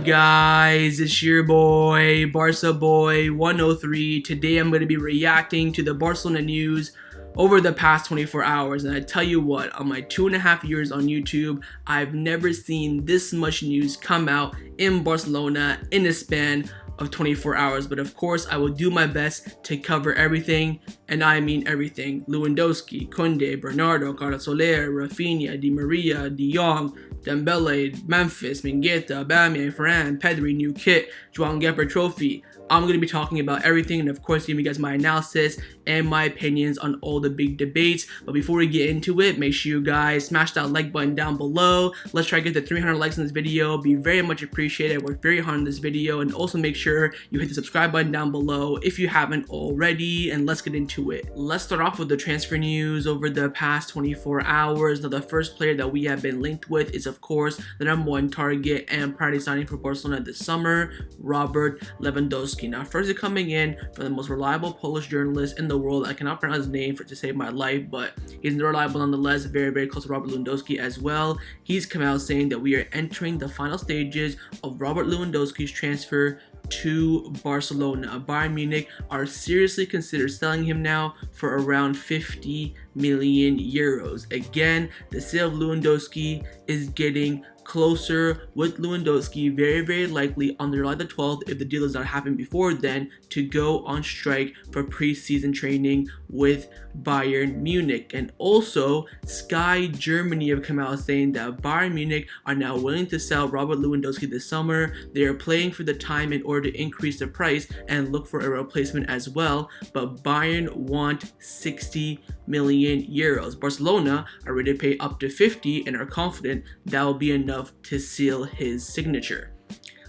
guys? It's your boy, Barca Boy 103. Today I'm going to be reacting to the Barcelona news over the past 24 hours. And I tell you what, on my 2.5 years on YouTube, I've never seen this much news come out in Barcelona in a span of 24 hours. But of course, I will do my best to cover everything, and I mean everything. Lewandowski, Kounde, Bernardo, Carlos Soler, Raphinha, Di Maria, De Jong, Dembele, Memphis, Mingueza, Aubameyang, Ferran, Pedri, new kit, Joan Gamper trophy. I'm going to be talking about everything and of course giving you guys my analysis and my opinions on all the big debates. But before we get into it, make sure you guys smash that like button down below. Let's try to get to 300 likes on this video. Be very much appreciated. I worked very hard on this video, and also make sure you hit the subscribe button down below if you haven't already, and let's get into it. Let's start off with the transfer news over the past 24 hours. Now, the first player that we have been linked with is of course the #1 target and priority signing for Barcelona this summer, Robert Lewandowski. Now, first coming in from the most reliable Polish journalist in the world. I cannot pronounce his name to save my life, but he's reliable nonetheless. Very, very close to Robert Lewandowski as well. He's come out saying that we are entering the final stages of Robert Lewandowski's transfer to Barcelona. Bayern Munich are seriously considered selling him now for around 50 million euros. Again, the sale of Lewandowski is getting closer, with Lewandowski very, very likely on July the 12th, if the deal does not happen before then, to go on strike for preseason training with Bayern Munich. And also, Sky Germany have come out saying that Bayern Munich are now willing to sell Robert Lewandowski this summer. They are playing for the time in order to increase the price and look for a replacement as well, but Bayern want 60 million euros. Barcelona are ready to pay up to 50 and are confident that will be enough to seal his signature.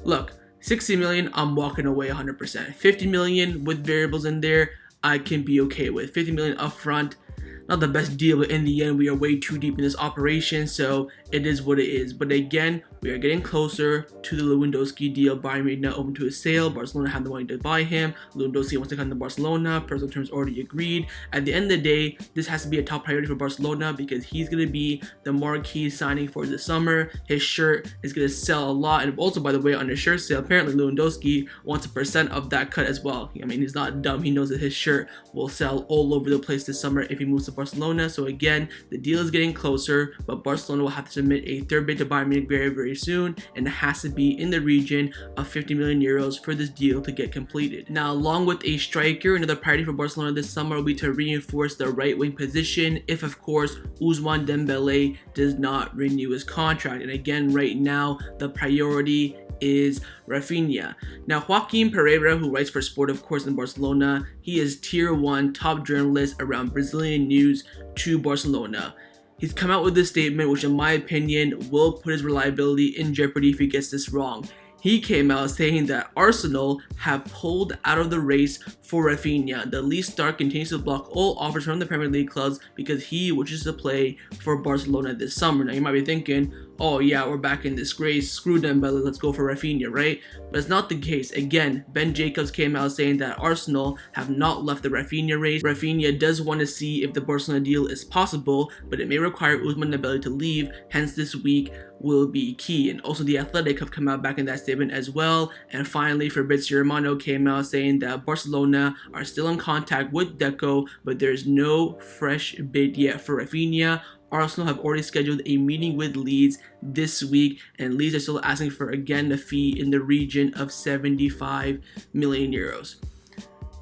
Look, 60 million, I'm walking away 100%. 50 million with variables in there, I can be okay with. 50 million upfront, not the best deal, but in the end, we are way too deep in this operation, so it is what it is. But again, we are getting closer to the Lewandowski deal. Bayern Munich now open to a sale. Barcelona have the money to buy him. Lewandowski wants to come to Barcelona. Personal terms already agreed. At the end of the day, this has to be a top priority for Barcelona because he's going to be the marquee signing for the summer. His shirt is going to sell a lot. And also, by the way, on the shirt sale, apparently Lewandowski wants a percent of that cut as well. I mean, he's not dumb. He knows that his shirt will sell all over the place this summer if he moves to Barcelona. So again, the deal is getting closer, but Barcelona will have to submit a third bid to Bayern Munich very, very soon, and it has to be in the region of 50 million euros for this deal to get completed. Now, along with a striker, another priority for Barcelona this summer will be to reinforce the right wing position if, of course, Ousmane Dembele does not renew his contract. And again, right now, the priority is Raphinha. Now, Joaquim Pereira, who writes for Sport, of course, in Barcelona, he is tier 1 top journalist around Brazilian news to Barcelona. He's come out with this statement, which in my opinion will put his reliability in jeopardy if he gets this wrong. He came out saying that Arsenal have pulled out of the race for Raphinha. The lead star continues to block all offers from the Premier League clubs because he wishes to play for Barcelona this summer. Now, you might be thinking, oh yeah, we're back in disgrace, screw Dembele, let's go for Raphinha, right? But it's not the case. Again, Ben Jacobs came out saying that Arsenal have not left the Raphinha race. Raphinha does want to see if the Barcelona deal is possible, but it may require Ousmane Dembele to leave, hence this week will be key. And also, The Athletic have come out back in that statement as well. And finally, Fabrizio Romano came out saying that Barcelona are still in contact with Deco, but there's no fresh bid yet for Raphinha. Arsenal have already scheduled a meeting with Leeds this week, and Leeds are still asking for, again, a fee in the region of 75 million euros.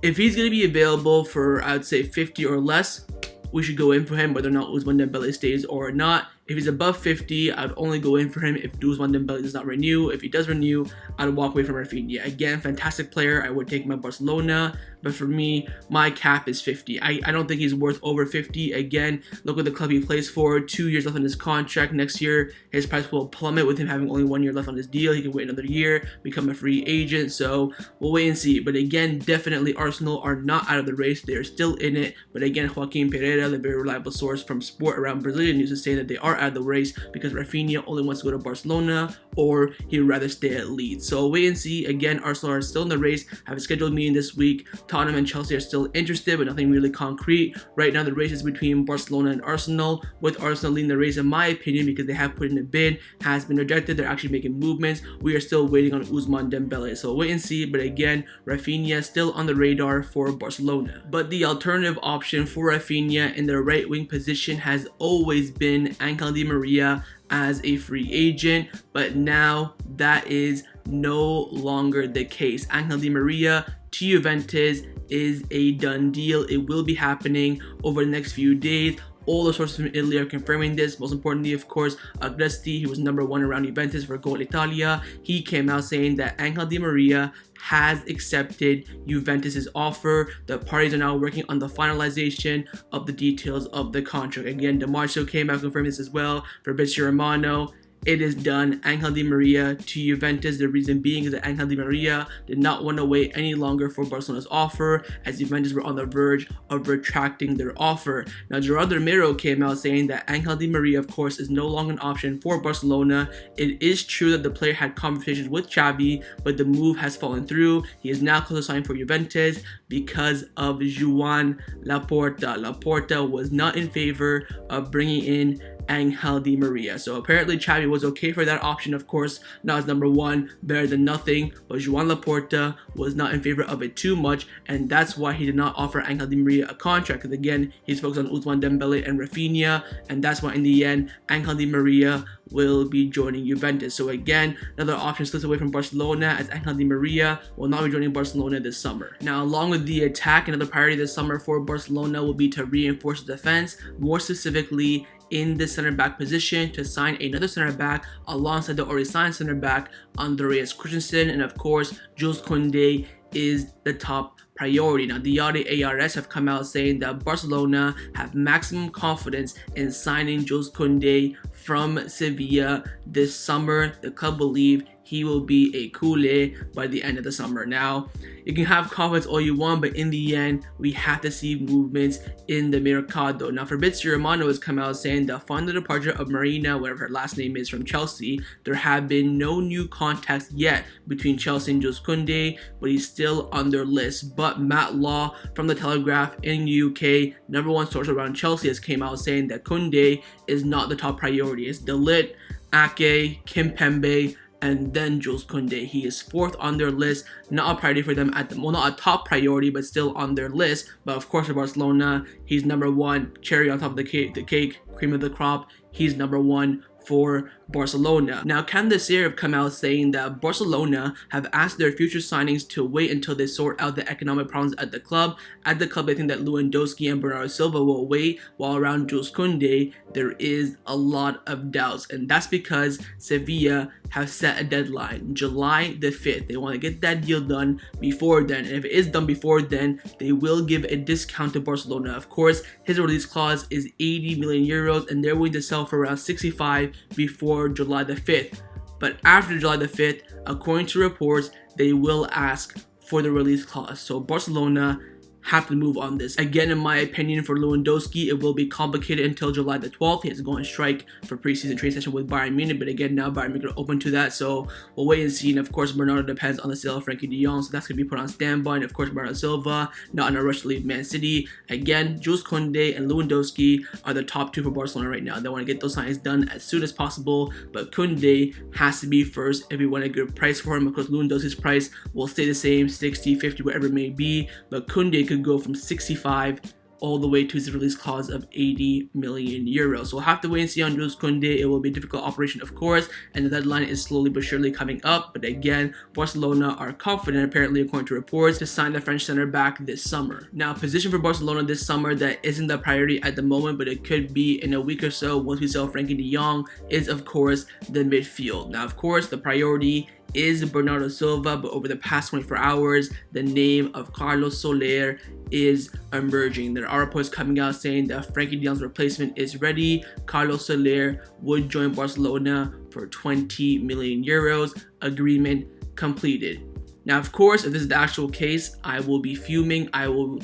If he's going to be available for, I would say, 50 or less, we should go in for him, whether or not Ousmane Dembele stays or not. If he's above 50, I'd only go in for him if Ousmane Dembele does not renew. If he does renew, I'd walk away from Raphinha. Again, fantastic player. I would take him at Barcelona. But for me, my cap is 50. I don't think he's worth over 50. Again, look at the club he plays for. 2 years left on his contract. Next year, his price will plummet with him having only 1 year left on his deal. He can wait another year, become a free agent. So we'll wait and see. But again, definitely Arsenal are not out of the race. They are still in it. But again, Joaquim Pereira, the very reliable source from Sport around Brazilian news, is saying that they are far out of the race because Raphinha only wants to go to Barcelona, or he'd rather stay at Leeds. So wait and see. Again, Arsenal are still in the race, have a scheduled meeting this week. Tottenham and Chelsea are still interested, but nothing really concrete. Right now, the race is between Barcelona and Arsenal, with Arsenal leading the race in my opinion because they have put in a bid, has been rejected. They're actually making movements. We are still waiting on Ousmane Dembele. So wait and see. But again, Raphinha still on the radar for Barcelona. But the alternative option for Raphinha in the right wing position has always been Angel Di Maria as a free agent, but now that is no longer the case. Angel Di Maria to Juventus is a done deal. It will be happening over the next few days. All the sources from Italy are confirming this. Most importantly, of course, Agresti, he was #1 around Juventus for Goal Italia. He came out saying that Angel Di Maria has accepted Juventus's offer. The parties are now working on the finalization of the details of the contract. Again, DiMarzio came out confirming this as well. Fabrizio Romano, it is done. Angel Di Maria to Juventus. The reason being is that Angel Di Maria did not want to wait any longer for Barcelona's offer, as Juventus were on the verge of retracting their offer. Now, Gerardo Miro came out saying that Angel Di Maria, of course, is no longer an option for Barcelona. It is true that the player had conversations with Xavi, but the move has fallen through. He is now close to signing for Juventus because of Joan Laporta. Laporta was not in favor of bringing in Angel Di Maria. So apparently Xavi was okay for that option. Of course, now it's #1, better than nothing, but Joan Laporta was not in favor of it too much, and that's why he did not offer Angel Di Maria a contract, because again, he's focused on Ousmane Dembele and Raphinha, and that's why in the end, Angel Di Maria will be joining Juventus. So again, another option slips away from Barcelona, as Angel Di Maria will not be joining Barcelona this summer. Now, along with the attack, another priority this summer for Barcelona will be to reinforce the defense, more specifically in the center back position, to sign another center back alongside the already signed center back Andreas Christensen, and of course Jules Kounde is the top priority. Now, the ARS have come out saying that Barcelona have maximum confidence in signing Jules Kounde from Sevilla this summer. The club believe he will be a culé by the end of the summer. Now, you can have confidence all you want, but in the end, we have to see movements in the mercado. Now, Fabrizio Romano has come out saying that following the departure of Marina, whatever her last name is, from Chelsea, there have been no new contacts yet between Chelsea and Jules Kounde, but he's still on their list. But Matt Law from the Telegraph in UK, #1 source around Chelsea, has came out saying that Kounde is not the top priority. It's De Ligt, Ake, Kimpembe, and then Jules Kounde. He is 4th on their list, not a priority for them at the well, not a top priority, but still on their list. But of course, for Barcelona, he's #1, cherry on top of the cake, cream of the crop. He's #1 for Barcelona. Now, Candacer have come out saying that Barcelona have asked their future signings to wait until they sort out the economic problems at the club. At the club, they think that Lewandowski and Bernardo Silva will wait, while around Jules Kounde, there is a lot of doubts. And that's because Sevilla have set a deadline, July the 5th. They want to get that deal done before then. And if it is done before then, they will give a discount to Barcelona. Of course, his release clause is 80 million euros, and they're willing to sell for around 65 before July the 5th. But after July the 5th, according to reports, they will ask for the release clause. So Barcelona have to move on this. Again, in my opinion, for Lewandowski, it will be complicated until July the 12th. He has to go on strike for preseason training session with Bayern Munich, but again, now Bayern Munich are open to that, so we'll wait and see. And of course, Bernardo depends on the sale of Frenkie de Jong, so that's going to be put on standby. And of course, Bernardo Silva, not in a rush to leave Man City. Again, Jules Kounde and Lewandowski are the top 2 for Barcelona right now. They want to get those signings done as soon as possible, but Kounde has to be first if we want a good price for him. Of course, Lewandowski's price will stay the same, 60, 50, whatever it may be, but Kounde could go from 65 all the way to his release clause of 80 million euros. So we'll have to wait and see on Jules Kounde. It will be a difficult operation, of course, and the deadline is slowly but surely coming up. But again, Barcelona are confident, apparently according to reports, to sign the French center back this summer. Now, position for Barcelona this summer that isn't the priority at the moment, but it could be in a week or so once we sell Frenkie de Jong, is of course the midfield. Now, of course, the priority is Bernardo Silva, but over the past 24 hours, the name of Carlos Soler is emerging. There are reports coming out saying that Frenkie de Jong's replacement is ready. Carlos Soler would join Barcelona for 20 million euros. Agreement completed. Now, of course, if this is the actual case, I will be fuming. I hope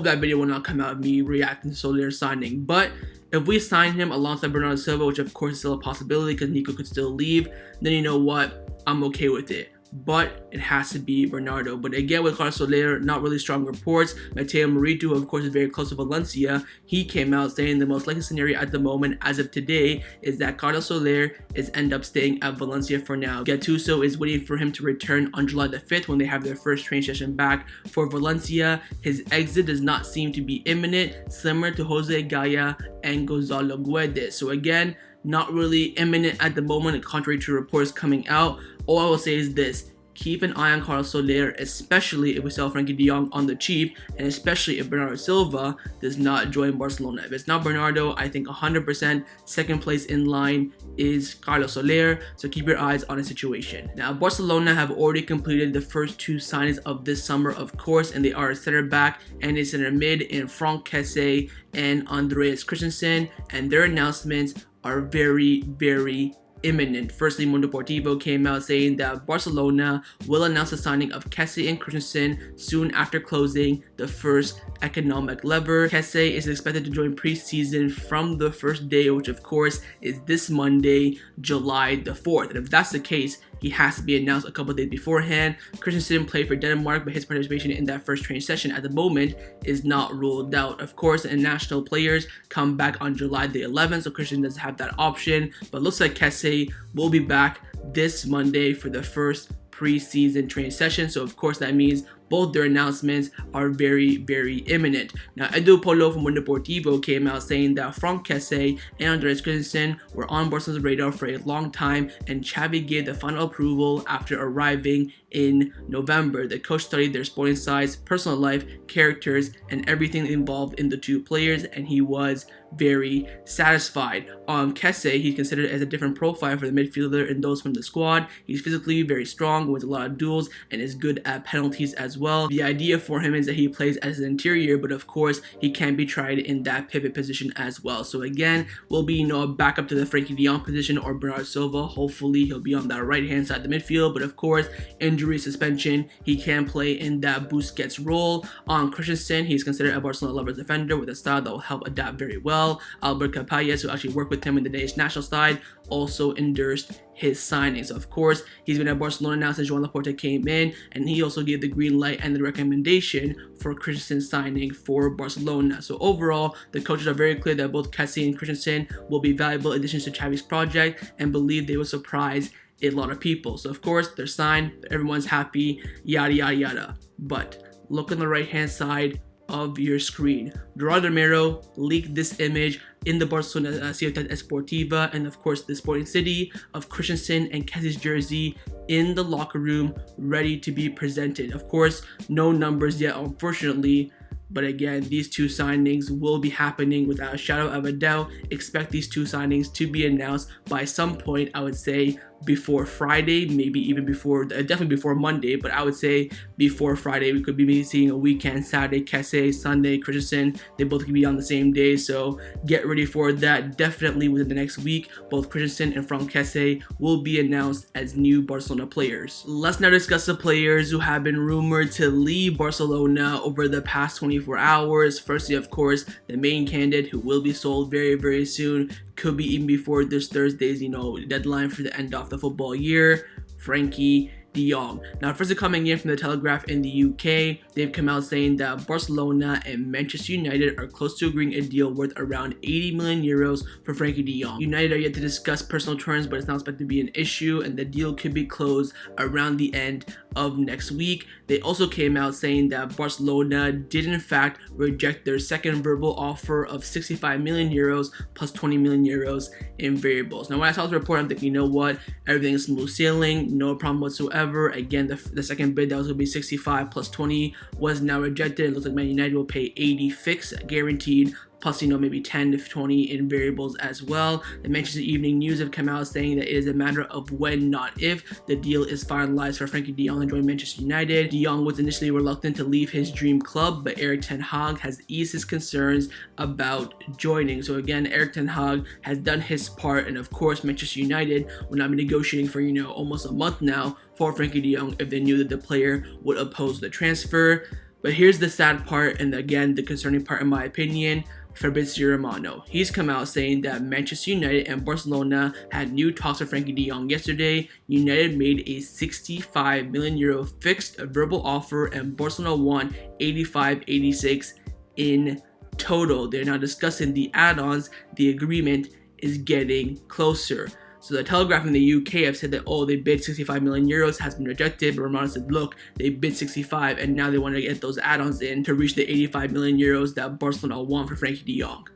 that video will not come out of me reacting to Soler signing, but If we sign him alongside Bernardo Silva, which of course is still a possibility because Nico could still leave, then you know what? I'm okay with it. But it has to be Bernardo. But again, with Carlos Soler, not really strong reports. Mateo Morito, who of course is very close to Valencia, he came out saying the most likely scenario at the moment, as of today, is that Carlos Soler is end up staying at Valencia for now. Gattuso is waiting for him to return on July the 5th when they have their first training session back for Valencia. His exit does not seem to be imminent, similar to Jose Gaya and Gonzalo Guedes. So again, not really imminent at the moment, contrary to reports coming out. All I will say is this: keep an eye on Carlos Soler, especially if we sell Frenkie de Jong on the cheap, and especially if Bernardo Silva does not join Barcelona. If it's not Bernardo, I think 100% second place in line is Carlos Soler, so keep your eyes on the situation. Now, Barcelona have already completed the first two signings of this summer, of course, and they are a center back and a center mid in Franck, Kessie, and Andreas Christensen, and their announcements are very, very imminent. Firstly, Mundo Deportivo came out saying that Barcelona will announce the signing of Kessie and Christensen soon after closing the first economic lever. Kessie is expected to join preseason from the first day, which of course is this Monday, July the 4th. And if that's the case, he has to be announced a couple days beforehand. Christensen played for Denmark, but his participation in that first training session at the moment is not ruled out. Of course, international players come back on July the 11th, so Christensen doesn't have that option. But looks like Kessie will be back this Monday for the first preseason training session. So of course that means both their announcements are very, very imminent. Now, Edu Polo from Mundo Deportivo came out saying that Franck, Kessie, and Andreas Christensen were on Barcelona's radar for a long time, and Xavi gave the final approval after arriving in November. The coach studied their sporting sides, personal life, characters, and everything involved in the two players, and he was very satisfied. Kessie, he's considered as a different profile for the midfielder and those from the squad. He's physically very strong, wins a lot of duels, and is good at penalties as well. The idea for him is that he plays as an interior, but of course he can be tried in that pivot position as well. So again, will be a backup to the Frenkie de Jong position or Bernardo Silva. Hopefully he'll be on that right hand side of the midfield, but of course injury, suspension, he can play in that Busquets role. On Christensen, he's considered a Barcelona level defender with a style that will help adapt very well. Albert Capallas, who actually worked with him in the Danish national side, also endorsed his signings. Of course, he's been at Barcelona now since Joan Laporta came in, and he also gave the green light and the recommendation for Christensen signing for Barcelona. So overall, the coaches are very clear that both Kessie and Christensen will be valuable additions to Xavi's project and believe they will surprise a lot of people. So of course, they're signed, everyone's happy, yada yada yada. But look on the right hand side of your screen. Gerardo Romero leaked this image in the Barcelona Ciutat Esportiva, and of course the Sporting City, of Christensen and Kessie's jersey in the locker room, ready to be presented. Of course, no numbers yet, unfortunately, but again, these two signings will be happening without a shadow of a doubt. Expect these two signings to be announced by some point, I would say before Friday, maybe even before, definitely before Monday, but I would say before Friday. We could be seeing a weekend, Saturday Kessie, Sunday Christensen. They both could be on the same day, so get ready for that. Definitely within the next week, both Christensen and Franck Kessie will be announced as new Barcelona players. Let's now discuss the players who have been rumored to leave Barcelona over the past 24 hours. Firstly, of course, the main candidate who will be sold very, very soon, could be even before this Thursday's, deadline for the end of the football year, Frenkie de Jong. Now, first coming in from the Telegraph in the UK, they've come out saying that Barcelona and Manchester United are close to agreeing a deal worth around 80 million euros for Frenkie de Jong. United are yet to discuss personal terms, but it's not expected to be an issue, and the deal could be closed around the end of next week. They also came out saying that Barcelona did in fact reject their second verbal offer of 65 million euros plus 20 million euros in variables. Now, when I saw this report, I'm thinking, you know what, everything is smooth sailing, no problem whatsoever. Again, the second bid that was going to be 65 plus 20 was now rejected. It looks like Man United will pay 80 fixed, guaranteed, plus maybe 10 to 20 in variables as well. The Manchester Evening News have come out saying that it is a matter of when, not if, the deal is finalized for Frenkie de Jong to join Manchester United. De Jong was initially reluctant to leave his dream club, but Erik ten Hag has eased his concerns about joining. So again, Erik ten Hag has done his part, and of course Manchester United will not be negotiating for almost a month now for Frenkie de Jong if they knew that the player would oppose the transfer. But here's the sad part, and again the concerning part in my opinion. Fabrizio Romano. He's come out saying that Manchester United and Barcelona had new talks with Frenkie de Jong yesterday. United made a 65 million euro fixed verbal offer and Barcelona won 85-86 in total. They're now discussing the add-ons. The agreement is getting closer. So the Telegraph in the UK have said that, oh, they bid 65 million euros, has been rejected, but Romano said, look, they bid 65 and now they want to get those add-ons in to reach the 85 million euros that Barcelona want for Frenkie de Jong.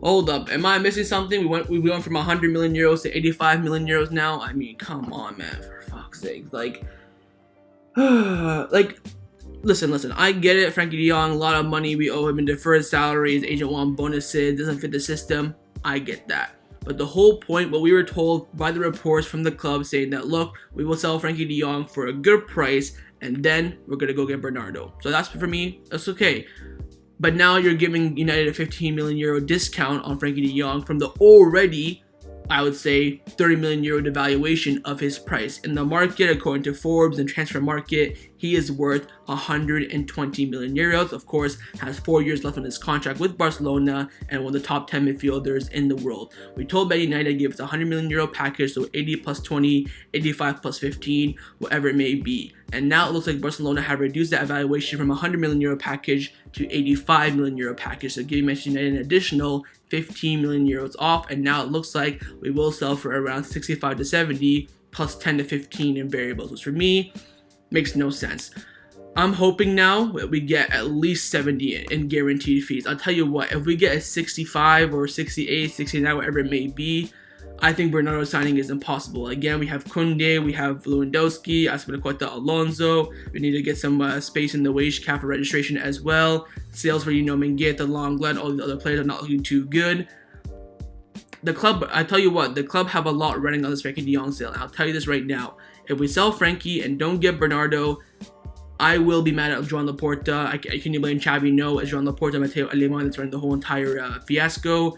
Hold up, am I missing something? We went from 100 million euros to 85 million euros now? I mean, come on, man, for fuck's sake. Listen, I get it, Frenkie de Jong, a lot of money, we owe him in deferred salaries, agent want bonuses, doesn't fit the system, I get that. But the whole point, what we were told by the reports from the club saying that, look, we will sell Frenkie de Jong for a good price and then we're going to go get Bernardo. So that's, for me, that's okay. But now you're giving United a 15 million euro discount on Frenkie de Jong from the already, I would say, 30 million euro devaluation of his price. In the market, according to Forbes and Transfer Market, he is worth 120 million euros. Of course, has 4 years left on his contract with Barcelona and one of the top 10 midfielders in the world. We told Man United to give us a 100 million euro package, so 80 plus 20, 85 plus 15, whatever it may be. And now it looks like Barcelona have reduced that evaluation from a 100 million euro package to 85 million euro package, so giving Manchester United an additional 15 million euros off, and now it looks like we will sell for around 65 to 70 plus 10 to 15 in variables, which for me makes no sense. I'm hoping now that we get at least 70 in guaranteed fees. I'll tell you what, if we get a 65 or 68, 69, whatever it may be, I think Bernardo signing is impossible. Again, we have Kounde, we have Lewandowski, Azpilicueta, Alonso. We need to get some space in the wage cap for registration as well. Sales for, Mingueza, Lenglet, all the other players are not looking too good. The club, I tell you what, the club have a lot running on this Frenkie de Jong sale. And I'll tell you this right now. If we sell Frenkie and don't get Bernardo, I will be mad at Joan Laporta. I can blame Xavi? No, it's Joan Laporta, Mateo Alemán that's running the whole entire fiasco.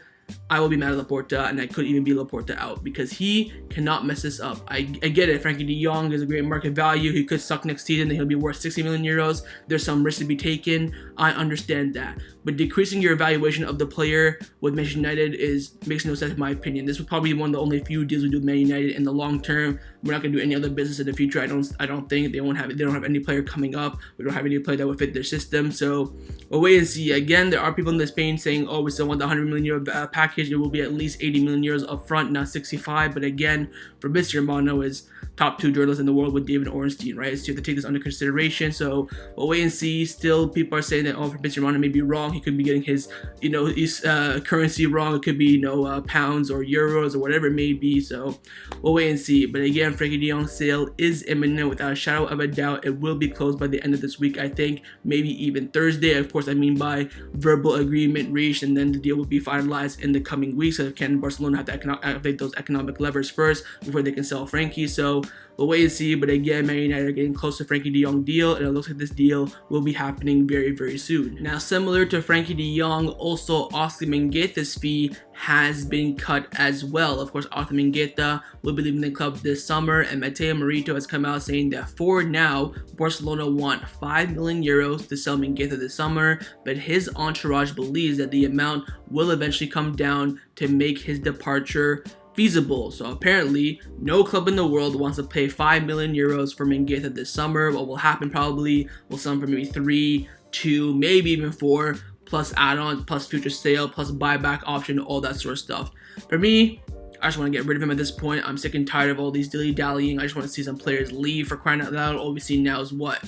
I will be mad at Laporta, and I could even be Laporta out because he cannot mess this up. I get it. Frenkie de Jong is a great market value. He could suck next season, and he'll be worth 60 million euros. There's some risk to be taken. I understand that. But decreasing your evaluation of the player with Manchester United makes no sense in my opinion. This was probably one of the only few deals we do with Man United in the long term. We're not going to do any other business in the future. I don't think they don't have any player coming up. We don't have any player that would fit their system. So we'll wait and see. Again, there are people in Spain saying, oh, we still want the 100 million euro package. It will be at least 80 million euros up front, not 65. But again, Fabrizio Romano is top 2 journalist in the world with David Ornstein, right? So you have to take this under consideration. So we'll wait and see. Still, people are saying that, oh, Fabrizio Romano may be wrong. He could be getting his, his currency wrong. It could be, pounds or euros or whatever it may be. So we'll wait and see. But again, Frenkie de Jong's sale is imminent without a shadow of a doubt. It will be closed by the end of this week, I think. Maybe even Thursday. Of course, I mean by verbal agreement reached, and then the deal will be finalized in the coming weeks. So can Barcelona have to activate those economic levers first before they can sell Frenkie? So we'll wait and see. But again, Man United are getting close to Frenkie de Jong deal, and it looks like this deal will be happening very, very soon. Now, similar to Frenkie de Jong, also Ousmane Dembele's fee has been cut as well. Of course, Ousmane Dembele will be leaving the club this summer, and Mateo Morito has come out saying that for now, Barcelona want 5 million euros to sell Mingueza this summer, but his entourage believes that the amount will eventually come down to make his departure feasible. So apparently, no club in the world wants to pay 5 million euros for Mingueza this summer. What will happen probably, we'll sell him for maybe 3, 2, maybe even 4, plus add-ons, plus future sale, plus buyback option, all that sort of stuff. For me, I just want to get rid of him at this point. I'm sick and tired of all these dilly-dallying. I just want to see some players leave, for crying out loud. All we see now is what?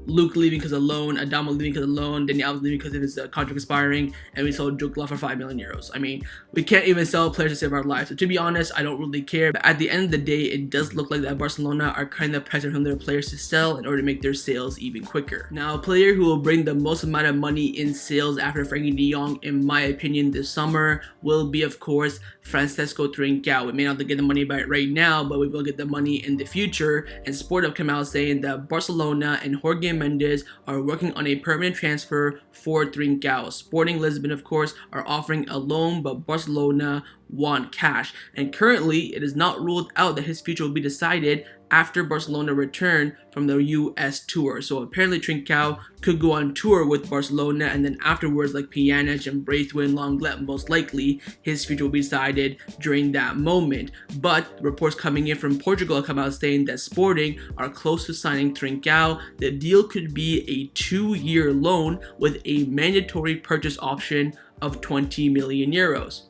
Luke leaving because of loan, Adama leaving because of loan, Dani Alves leaving because of his contract expiring, and we sold Jukla for 5 million euros. I mean, we can't even sell players to save our lives. So to be honest, I don't really care. But at the end of the day, it does look like that Barcelona are kind of pressuring their players to sell in order to make their sales even quicker. Now, a player who will bring the most amount of money in sales after Frenkie de Jong, in my opinion, this summer will be, of course, Francesco Trincão. We may not get the money by right now, but we will get the money in the future. And Sport have come out saying that Barcelona and Jorge Mendes are working on a permanent transfer for Trincão. Sporting Lisbon, of course, are offering a loan, but Barcelona want cash. And currently, it is not ruled out that his future will be decided after Barcelona return from the US tour. So apparently Trincão could go on tour with Barcelona, and then afterwards, like Pjanic and Braithwaite, Lenglet, most likely his future will be decided during that moment. But reports coming in from Portugal come out saying that Sporting are close to signing Trincão. The deal could be a 2-year loan with a mandatory purchase option of 20 million euros.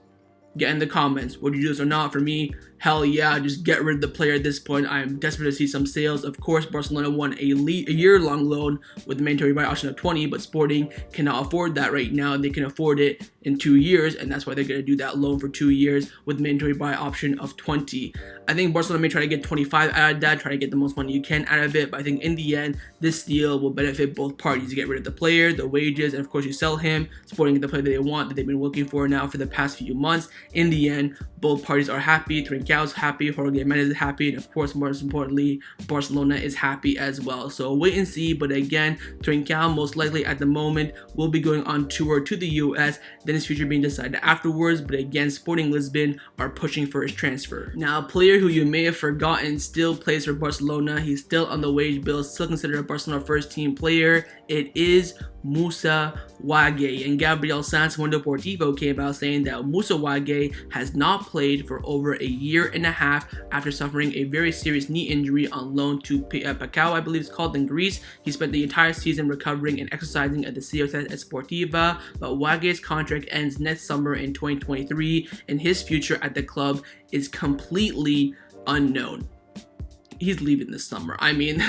Get in the comments, would you do this or not? For me, hell yeah, just get rid of the player at this point. I am desperate to see some sales. Of course, Barcelona won a year-long loan with the mandatory buy option of 20, but Sporting cannot afford that right now. They can afford it in 2 years, and that's why they're going to do that loan for 2 years with mandatory buy option of 20. I think Barcelona may try to get 25 out of that, try to get the most money you can out of it, but I think in the end, this deal will benefit both parties. You get rid of the player, the wages, and of course you sell him, Sporting the player that they want, that they've been looking for now for the past few months. In the end, both parties are happy. Trincão's happy, Jorge Mendes is happy, and of course, most importantly, Barcelona is happy as well. So wait and see, but again, Trincão most likely at the moment will be going on tour to the US, then his future being decided afterwards, but again, Sporting Lisbon are pushing for his transfer. Now, a player who you may have forgotten still plays for Barcelona. He's still on the wage bill, still considered a Barcelona first team player. It is Moussa Wague, and Gabriel Sanz Mundo Deportivo came out saying that Moussa Wague has not played for over a year and a half after suffering a very serious knee injury on loan to Pacau, I believe it's called, in Greece. He spent the entire season recovering and exercising at the Ciutat Esportiva, but Wague's contract ends next summer in 2023, and his future at the club is completely unknown. He's leaving this summer. I mean,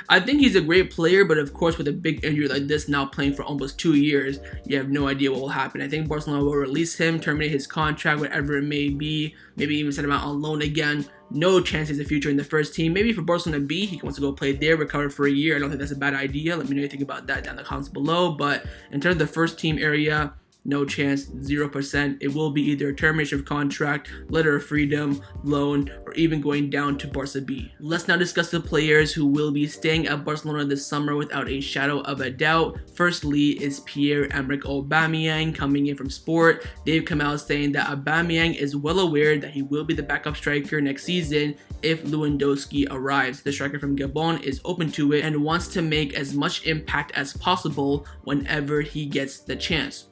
I think he's a great player, but of course with a big injury like this, now playing for almost 2 years, you have no idea what will happen. I think Barcelona will release him, terminate his contract, whatever it may be, maybe even send him out on loan again. No chance he's a future in the first team. Maybe for Barcelona B, he wants to go play there, recover for a year. I don't think that's a bad idea. Let me know what you think about that down in the comments below. But in terms of the first team area, no chance, 0%. It will be either a termination of contract, letter of freedom, loan, or even going down to Barca B. Let's now discuss the players who will be staying at Barcelona this summer without a shadow of a doubt. Firstly is Pierre-Emerick Aubameyang coming in from Sport. They've come out saying that Aubameyang is well aware that he will be the backup striker next season if Lewandowski arrives. The striker from Gabon is open to it and wants to make as much impact as possible whenever he gets the chance.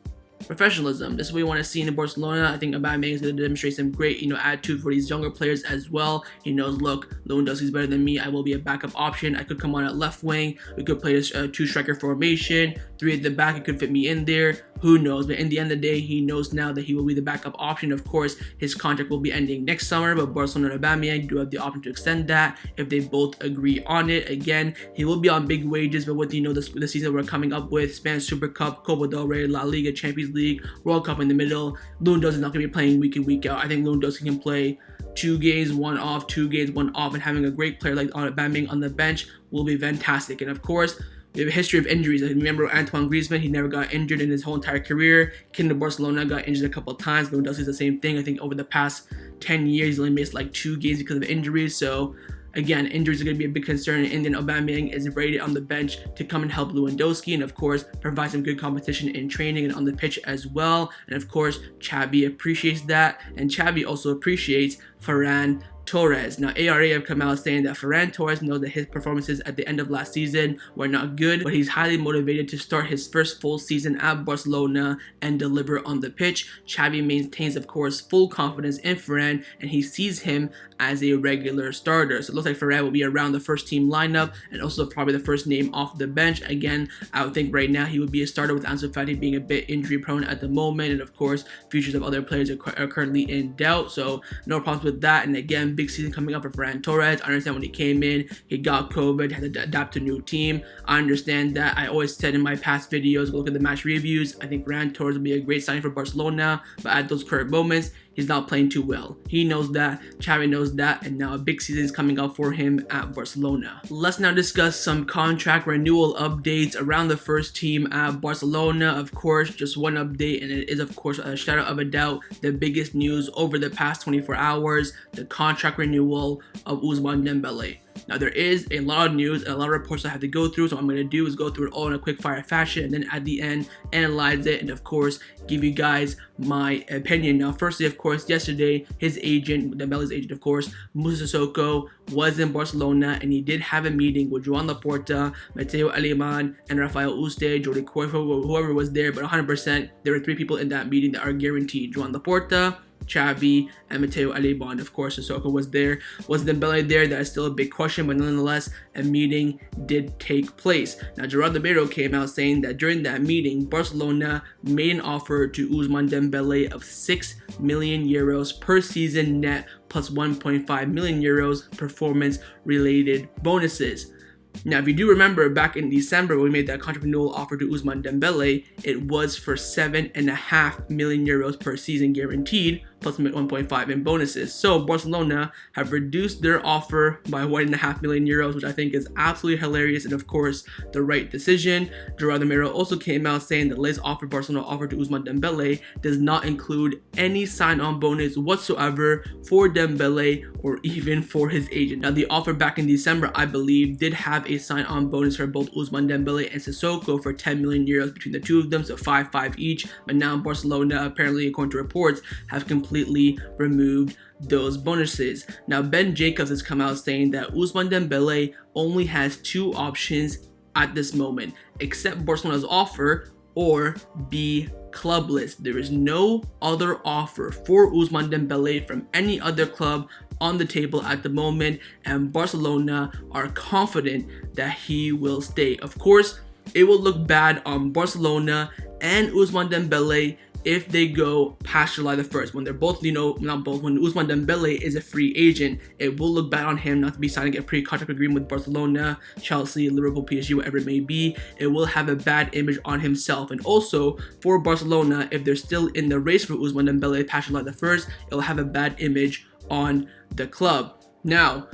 Professionalism. This is what we want to see in Barcelona. I think Aubameyang is going to demonstrate some great, attitude for these younger players as well. He knows, look, Lewandowski's better than me. I will be a backup option. I could come on at left wing. We could play a 2-striker formation. 3 at the back. It could fit me in there. Who knows? But in the end of the day, he knows now that he will be the backup option. Of course, his contract will be ending next summer, but Barcelona and Aubameyang do have the option to extend that if they both agree on it. Again, he will be on big wages, but with the season we're coming up with, Spanish Super Cup, Copa del Rey, La Liga, Champions League, World Cup in the middle, Lewandowski is not going to be playing week in, week out. I think Lewandowski can play 2 games, 1 off, 2 games, 1 off, and having a great player like Aubameyang on the bench will be fantastic. And of course, we have a history of injuries. I remember Antoine Griezmann, he never got injured in his whole entire career. Came to Barcelona, got injured a couple of times. Lewandowski's the same thing. I think over the past 10 years, he's only missed like 2 games because of injuries. So again, injuries are going to be a big concern, and then Aubameyang is rated on the bench to come and help Lewandowski and of course provide some good competition in training and on the pitch as well. And of course, Xavi appreciates that, and Xavi also appreciates Ferran Torres. Now, ARA have come out saying that Ferran Torres knows that his performances at the end of last season were not good, but he's highly motivated to start his first full season at Barcelona and deliver on the pitch. Xavi maintains, of course, full confidence in Ferran, and he sees him as a regular starter. So it looks like Ferran will be around the first team lineup and also probably the first name off the bench. Again, I would think right now he would be a starter with Ansu Fati being a bit injury prone at the moment, and of course, futures of other players are currently in doubt. So no problems with that. And again, big season coming up for Ferran Torres. I understand when he came in, he got COVID, had to adapt to a new team. I understand that. I always said in my past videos, look at the match reviews, I think Ferran Torres will be a great signing for Barcelona, but at those current moments, he's not playing too well. He knows that, Xavi knows that, and now a big season is coming up for him at Barcelona. Let's now discuss some contract renewal updates around the first team at Barcelona. Of course, just one update, and it is of course a shadow of a doubt the biggest news over the past 24 hours, the contract renewal of Ousmane Dembele. Now there is a lot of news and a lot of reports I have to go through, so what I'm going to do is go through it all in a quick fire fashion, and then at the end analyze it and of course give you guys my opinion. Now firstly, of course, yesterday his agent, Dembele's agent of course, Moussa Wague, was in Barcelona and he did have a meeting with Joan Laporta, Matteo Alemán, and Rafael Uste, Jordi Cruyff, whoever was there, but 100% there were 3 people in that meeting that are guaranteed: Joan Laporta, Xavi, and Matteo Alemán. Of course, Sissoko was there. Was Dembele there? That is still a big question, but nonetheless, a meeting did take place. Now, Gerard Romero came out saying that during that meeting, Barcelona made an offer to Ousmane Dembele of 6 million euros per season net, plus 1.5 million euros performance-related bonuses. Now, if you do remember, back in December when we made that contract renewal offer to Ousmane Dembele, it was for 7.5 million euros per season guaranteed, plus 1.5 in bonuses. So Barcelona have reduced their offer by 1.5 million euros, which I think is absolutely hilarious and of course the right decision. Gerard Romero also came out saying that the latest offer Barcelona offered to Ousmane Dembele does not include any sign-on bonus whatsoever for Dembele or even for his agent. Now, the offer back in December, I believe, did have a sign-on bonus for both Ousmane Dembele and Sissoko for 10 million euros between the two of them, so 5 each. But now Barcelona, apparently according to reports, have completely removed those bonuses. Now, Ben Jacobs has come out saying that Ousmane Dembele only has 2 options at this moment: accept Barcelona's offer or be clubless. There is no other offer for Ousmane Dembele from any other club on the table at the moment, and Barcelona are confident that he will stay. Of course, it will look bad on Barcelona and Ousmane Dembele if they go past July the 1st, when they're both, not both, when Ousmane Dembele is a free agent. It will look bad on him not to be signing a pre-contract agreement with Barcelona, Chelsea, Liverpool, PSG, whatever it may be. It will have a bad image on himself. And also, for Barcelona, if they're still in the race for Ousmane Dembele past July the 1st, it will have a bad image on the club. Now,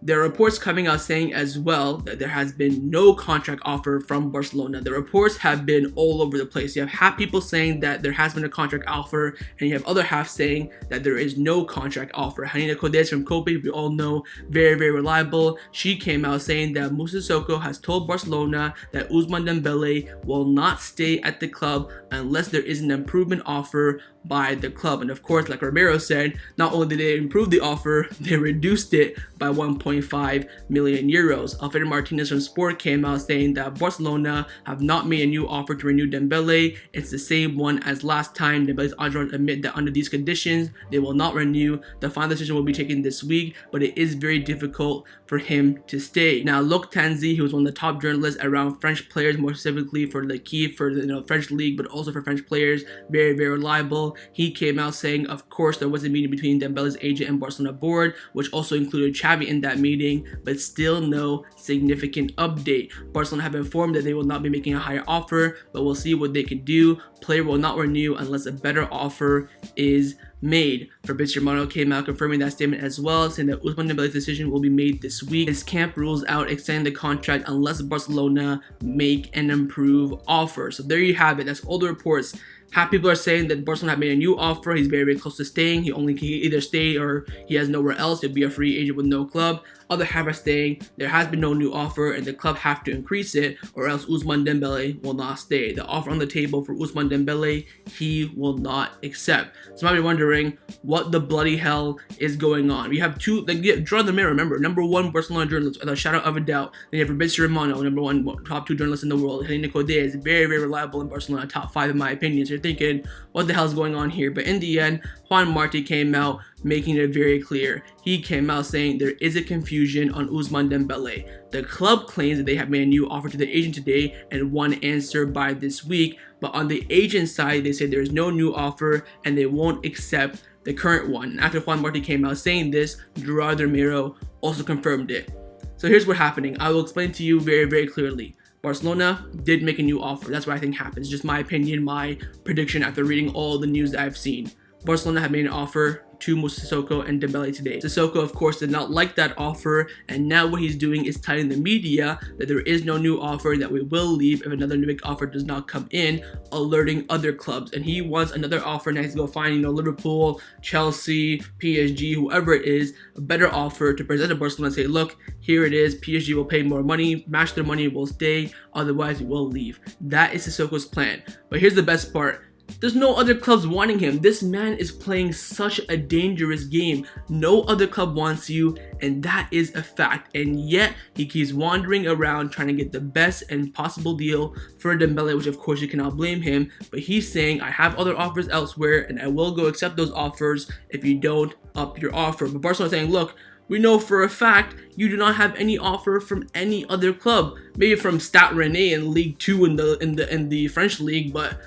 there are reports coming out saying as well that there has been no contract offer from Barcelona. The reports have been all over the place. You have half people saying that there has been a contract offer, and you have other half saying that there is no contract offer. Hanina Kodes from Kope, we all know, very, very reliable. She came out saying that Moussa Wague has told Barcelona that Ousmane Dembele will not stay at the club unless there is an improvement offer by the club. And of course, like Romero said, not only did they improve the offer, they reduced it by 1.5 million euros. Alfredo Martinez from Sport came out saying that Barcelona have not made a new offer to renew Dembele. It's the same one as last time. Dembele's agent admit that under these conditions, they will not renew. The final decision will be taken this week, but it is very difficult for him to stay. Now, Luc Tanzi, he was one of the top journalists around French players, more specifically for the key for the French league, but also for French players, very, very reliable. He came out saying, of course, there was a meeting between Dembele's agent and Barcelona board, which also included Xavi in that meeting, but still no significant update. Barcelona have informed that they will not be making a higher offer, but we'll see what they can do. Player will not renew unless a better offer is made. Fabrizio Romano came out confirming that statement as well, saying that Ousmane Dembele's decision will be made this week. His camp rules out extending the contract unless Barcelona make an improved offer. So there you have it. That's all the reports. Half people are saying that Barcelona have made a new offer. He's very, very close to staying. He can either stay or he has nowhere else. He'll be a free agent with no club. Other half are saying there has been no new offer and the club have to increase it or else Ousmane Dembele will not stay. The offer on the table for Ousmane Dembele, he will not accept. So you might be wondering what the bloody hell is going on. We have two, draw the mirror, remember, number 1 Barcelona journalist without a shadow of a doubt. Then you have Fabrizio Romano, number 1, top 2 journalist in the world. Hanina Kodes is very, very reliable in Barcelona, top 5 in my opinion. So you're thinking, what the hell is going on here? But in the end, Juan Marti came out making it very clear. He came out saying there is a confusion on Ousmane Dembele. The club claims that they have made a new offer to the agent today and one answer by this week, but on the agent side, they say there is no new offer and they won't accept the current one. And after Juan Marti came out saying this, Gerard Romero also confirmed it. So here's what's happening. I will explain to you very, very clearly. Barcelona did make a new offer. That's what I think happens. Just my opinion, my prediction after reading all the news that I've seen. Barcelona have made an offer to Moussa Sissoko and Dembele today. Sissoko, of course, did not like that offer, and now what he's doing is telling the media that there is no new offer, that we will leave if another new big offer does not come in, alerting other clubs. And he wants another offer next to go find, Liverpool, Chelsea, PSG, whoever it is, a better offer to present to Barcelona and say, look, here it is, PSG will pay more money, match their money, will stay, otherwise we will leave. That is Sissoko's plan. But here's the best part. There's no other clubs wanting him. This man is playing such a dangerous game. No other club wants you, and that is a fact. And yet, he keeps wandering around trying to get the best and possible deal for Dembele, which of course you cannot blame him. But he's saying, I have other offers elsewhere, and I will go accept those offers if you don't up your offer. But Barcelona saying, look, we know for a fact you do not have any offer from any other club. Maybe from Stade Rennais in League 2 in the French league, but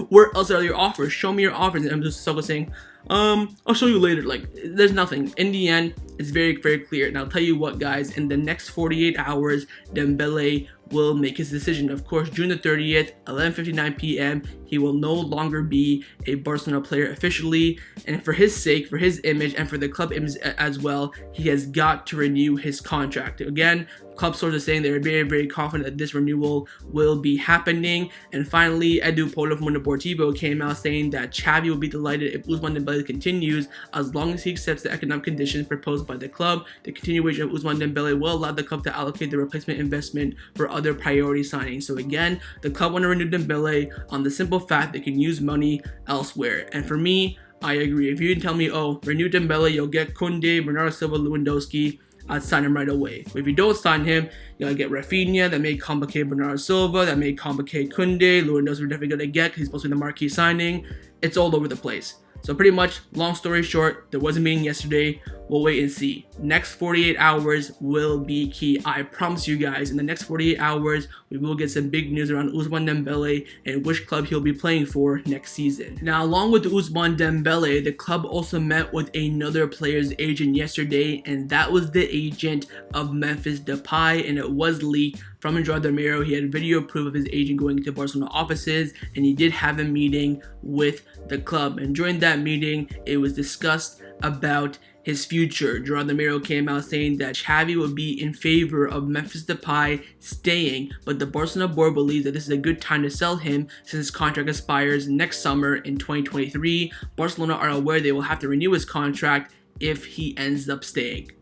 where else are your offers? Show me your offers. And I'm just saying, I'll show you later. Like, there's nothing. In the end, it's very, very clear. And I'll tell you what, guys, in the next 48 hours, Dembele will make his decision. Of course, June the 30th, 11:59 p.m., he will no longer be a Barcelona player officially. And for his sake, for his image, and for the club image as well, he has got to renew his contract. Again, club sources saying they're very, very confident that this renewal will be happening. And finally, Edu Polo from Deportivo came out saying that Xavi will be delighted if Ousmane Dembele continues as long as he accepts the economic conditions proposed by the club. The continuation of Ousmane Dembele will allow the club to allocate the replacement investment for other priority signings. So again, the club want to renew Dembele on the simple fact they can use money elsewhere. And for me, I agree. If you tell me, oh, renew Dembele, you'll get Kounde, Bernardo Silva, Lewandowski, I'd sign him right away. But if you don't sign him, you're going to get Raphinha. That may complicate Bernardo Silva. That may complicate Kounde. Lewandowski we're definitely going to get because he's supposed to be the marquee signing. It's all over the place. So pretty much, long story short, there was a meeting yesterday. We'll wait and see. Next 48 hours will be key. I promise you guys, in the next 48 hours, we will get some big news around Ousmane Dembele and which club he'll be playing for next season. Now, along with Ousmane Dembele, the club also met with another player's agent yesterday, and that was the agent of Memphis Depay, and it was leaked from Andreas. He had video proof of his agent going into Barcelona offices, and he did have a meeting with the club. And during that meeting, it was discussed about his future. Joan Laporta came out saying that Xavi would be in favor of Memphis Depay staying, but the Barcelona board believes that this is a good time to sell him since his contract expires next summer in 2023. Barcelona are aware they will have to renew his contract if he ends up staying.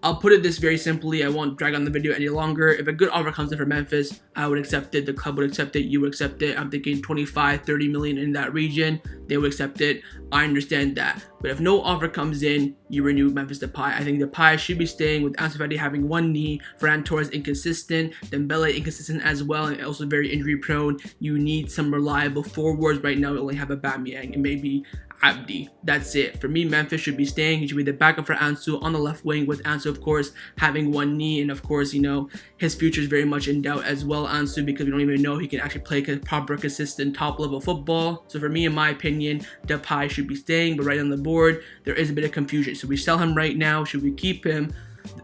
I'll put it this very simply, I won't drag on the video any longer. If a good offer comes in for Memphis, I would accept it, the club would accept it, you would accept it. I'm thinking 25, 30 million in that region, they would accept it. I understand that. But if no offer comes in, you renew Memphis Depay. I think Depay should be staying with Ansu Fati having one knee, Ferran Torres inconsistent, Dembele inconsistent as well, and also very injury prone. You need some reliable forwards. Right now we only have Aubameyang and maybe Abdi. That's it. For me, Memphis should be staying. He should be the backup for Ansu on the left wing, with Ansu, of course, having one knee. And of course, his future is very much in doubt as well, Ansu, because we don't even know he can actually play proper, consistent, top-level football. So for me, in my opinion, Depay should be staying. But right on the board, there is a bit of confusion. Should we sell him right now? Should we keep him?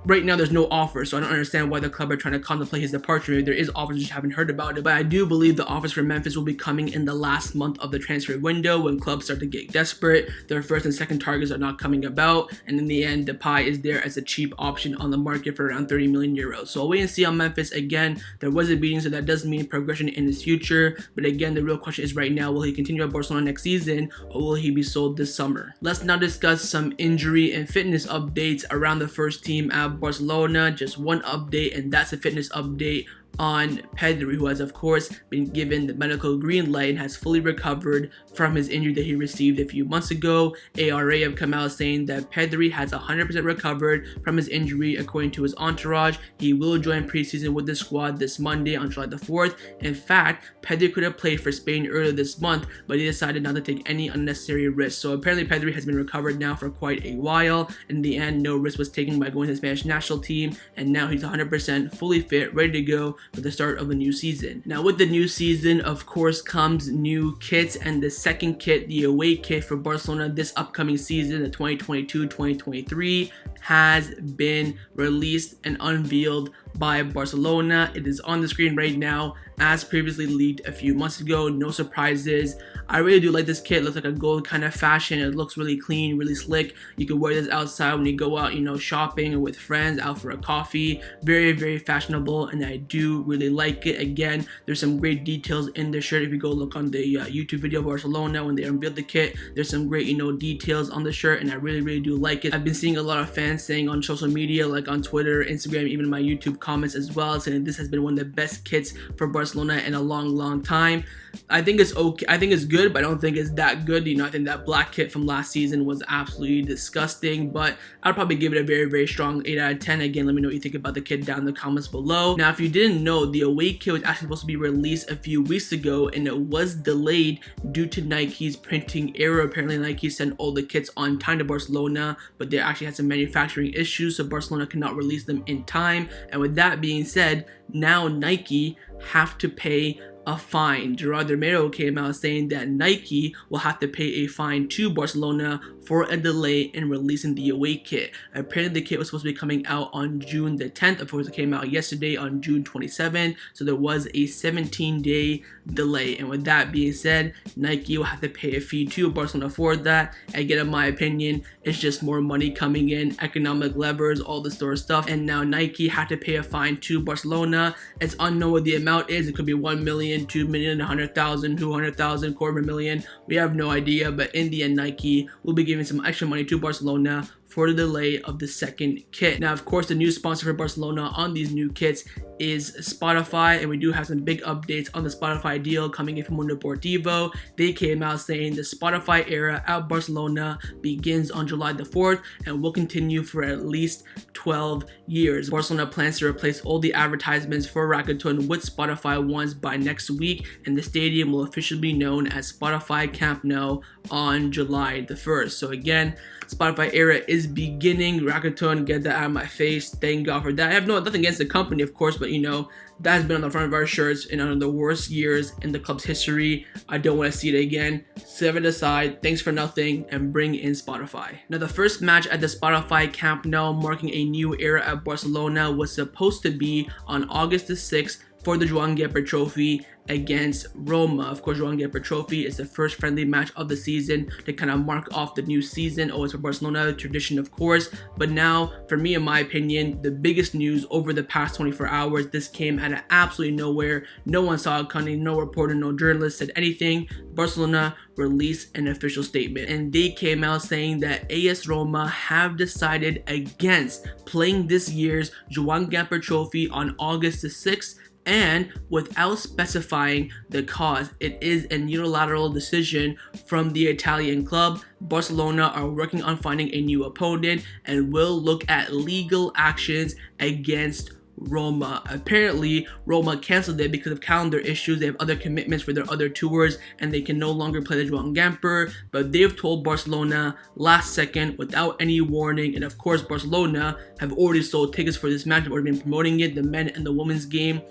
Right now, there's no offer, so I don't understand why the club are trying to contemplate his departure. Maybe there is offers, we just haven't heard about it. But I do believe the offers for Memphis will be coming in the last month of the transfer window when clubs start to get desperate. Their first and second targets are not coming about, and in the end, Depay is there as a cheap option on the market for around 30 million euros. So I'll wait and see on Memphis. Again, there was a meeting, so that does mean progression in his future. But again, the real question is right now, will he continue at Barcelona next season, or will he be sold this summer? Let's now discuss some injury and fitness updates around the first team at Barcelona. Just one update, and that's a fitness update on Pedri, who has of course been given the medical green light and has fully recovered from his injury that he received a few months ago. ARA have come out saying that Pedri has 100% recovered from his injury according to his entourage. He will join preseason with the squad this Monday on July the 4th. In fact, Pedri could have played for Spain earlier this month, but he decided not to take any unnecessary risks. So apparently Pedri has been recovered now for quite a while. In the end, no risk was taken by going to the Spanish national team, and now he's 100% fully fit, ready to go for the start of the new season. Now with the new season, of course, comes new kits, and the second kit, the away kit for Barcelona this upcoming season, the 2022-2023, has been released and unveiled by Barcelona. It is on the screen right now, as previously leaked a few months ago. No surprises. I really do like this kit. It looks like a gold kind of fashion. It looks really clean, really slick. You can wear this outside when you go out, shopping or with friends, out for a coffee. Very, very fashionable, and I do really like it. Again, there's some great details in the shirt. If you go look on the YouTube video of Barcelona when they unveiled the kit, there's some great, details on the shirt, and I really, really do like it. I've been seeing a lot of fans saying on social media, like on Twitter, Instagram, even my YouTube comments as well, saying this has been one of the best kits for Barcelona in a long, long time. I think it's okay. I think it's good, but I don't think it's that good. I think that black kit from last season was absolutely disgusting, but I'd probably give it a very, very strong 8 out of 10. Again, let me know what you think about the kit down in the comments below. Now, if you didn't know, the away kit was actually supposed to be released a few weeks ago, and it was delayed due to Nike's printing error. Apparently, Nike sent all the kits on time to Barcelona, but they actually had some manufacturing issues, so Barcelona cannot release them in time. And with that being said, now Nike have to pay a fine. Gerard Romero came out saying that Nike will have to pay a fine to Barcelona for a delay in releasing the away kit. Apparently the kit was supposed to be coming out on June the 10th. Of course, it came out yesterday on June 27th, so there was a 17-day delay. And with that being said, Nike will have to pay a fee to Barcelona for that. Again, in my opinion, it's just more money coming in, economic levers, all this sort of stuff. And now Nike had to pay a fine to Barcelona. It's unknown what the amount is. It could be 1 million, 2 million, 100,000, 200,000, quarter million. We have no idea, but in the end, Nike will be giving some extra money to Barcelona for the delay of the second kit. Now, of course, the new sponsor for Barcelona on these new kits is Spotify, and we do have some big updates on the Spotify deal coming in from Mundo Deportivo. They came out saying the Spotify era at Barcelona begins on July the 4th and will continue for at least 12 years. Barcelona plans to replace all the advertisements for Racketon with Spotify ones by next week, and the stadium will officially be known as Spotify Camp Nou on July the 1st. So again, Spotify era is beginning. Racketon, get that out of my face. Thank God for that. I have nothing against the company, of course, but that has been on the front of our shirts in one of the worst years in the club's history. I don't want to see it again. Set it aside, thanks for nothing, and bring in Spotify. Now, the first match at the Spotify Camp Nou, marking a new era at Barcelona, was supposed to be on August the 6th for the Joan Gamper Trophy against Roma. Of course, Joan Gamper Trophy is the first friendly match of the season to kind of mark off the new season. Always for Barcelona, tradition of course. But now, for me, in my opinion, the biggest news over the past 24 hours, this came out of absolutely nowhere. No one saw it coming, no reporter, no journalist said anything. Barcelona released an official statement, and they came out saying that AS Roma have decided against playing this year's Joan Gamper Trophy on August the 6th, and without specifying the cause. It is a unilateral decision from the Italian club. Barcelona are working on finding a new opponent and will look at legal actions against Roma. Apparently, Roma canceled it because of calendar issues. They have other commitments for their other tours and they can no longer play the Joan Gamper, but they've told Barcelona last second without any warning. And of course, Barcelona have already sold tickets for this match. They've already been promoting it, the men and the women's game.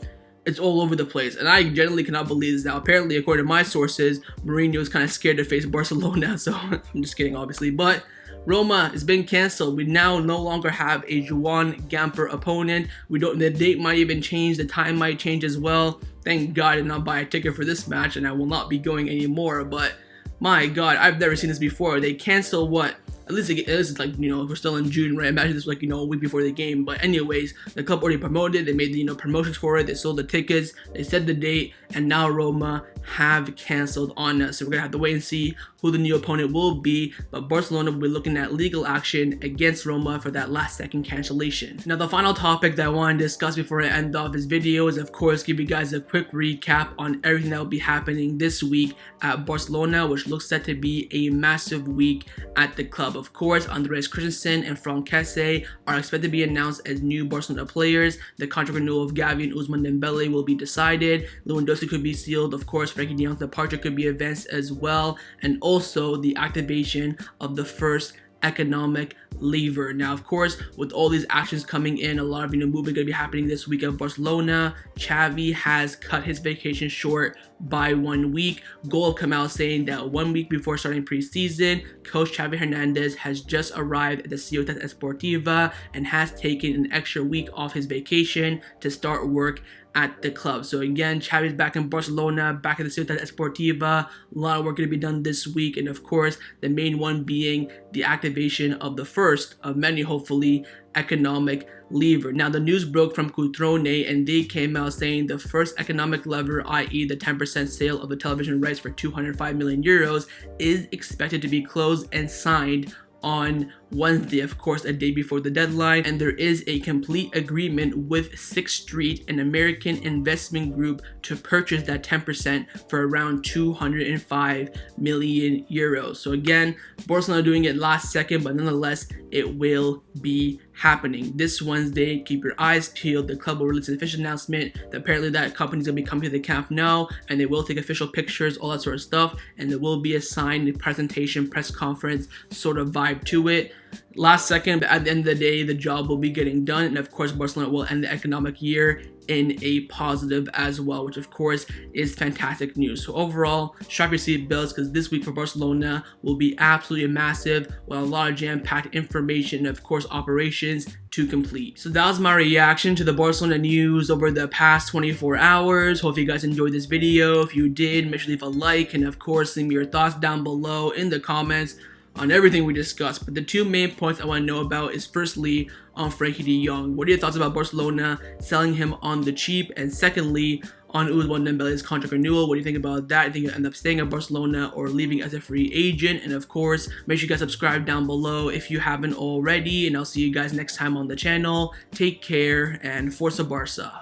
It's all over the place, and I generally cannot believe this now. Apparently, according to my sources, Mourinho is kind of scared to face Barcelona, so I'm just kidding, obviously. But Roma has been canceled. We now no longer have a Joan Gamper opponent. The date might even change, the time might change as well. Thank God I did not buy a ticket for this match, and I will not be going anymore. But my God, I've never seen this before. They cancel what? At least it's like, we're still in June, right? Imagine this was like, a week before the game. But anyways, the club already promoted. They made the, promotions for it. They sold the tickets. They set the date. And now Roma have canceled on us. So we're going to have to wait and see who the new opponent will be. But Barcelona will be looking at legal action against Roma for that last second cancellation. Now, the final topic that I want to discuss before I end off this video is, of course, give you guys a quick recap on everything that will be happening this week at Barcelona, which looks set to be a massive week at the club. Of course, Andreas Christensen and Franck are expected to be announced as new Barcelona players. The contract renewal of Gavi and Ousmane Dembele will be decided. Lewandowski could be sealed. Of course, Frenkie de Jong's departure could be advanced as well. And also the activation of the first economic lever. Now, of course, with all these actions coming in, a lot of movement going to be happening this week at Barcelona. Xavi has cut his vacation short by 1 week. Goal come out saying that 1 week before starting preseason, coach Xavi Hernandez has just arrived at the Ciutat Esportiva and has taken an extra week off his vacation to start work at the club. So again, Xavi's back in Barcelona, back at the Ciutat Esportiva. A lot of work going to be done this week, and of course, the main one being the activation of the first of many, hopefully, economic lever. Now, the news broke from Cutrone, and they came out saying the first economic lever, i.e. the 10% sale of the television rights for 205 million euros, is expected to be closed and signed on Wednesday, of course, a day before the deadline, and there is a complete agreement with Sixth Street, an American investment group, to purchase that 10% for around 205 million euros. So again, Barcelona doing it last second, but nonetheless, it will be happening this Wednesday. Keep your eyes peeled. The club will release an official announcement that apparently that company's gonna be coming to the Camp Nou, and they will take official pictures, all that sort of stuff, and there will be a signed presentation, press conference sort of vibe to it. Last second, but at the end of the day, the job will be getting done, and of course, Barcelona will end the economic year in a positive as well, which of course is fantastic news. So overall, strap your seatbelts, because this week for Barcelona will be absolutely massive, with a lot of jam-packed information and of course operations to complete. So that was my reaction to the Barcelona news over the past 24 hours. Hope you guys enjoyed this video. If you did, make sure to leave a like, and of course leave me your thoughts down below in the comments on everything we discussed. But the two main points I want to know about is firstly on Frenkie de Jong. What are your thoughts about Barcelona selling him on the cheap? And secondly, on Ousmane Dembele's contract renewal, what do you think about that? Do you think he'll end up staying at Barcelona or leaving as a free agent? And of course, make sure you guys subscribe down below if you haven't already, and I'll see you guys next time on the channel. Take care, and Forza Barca.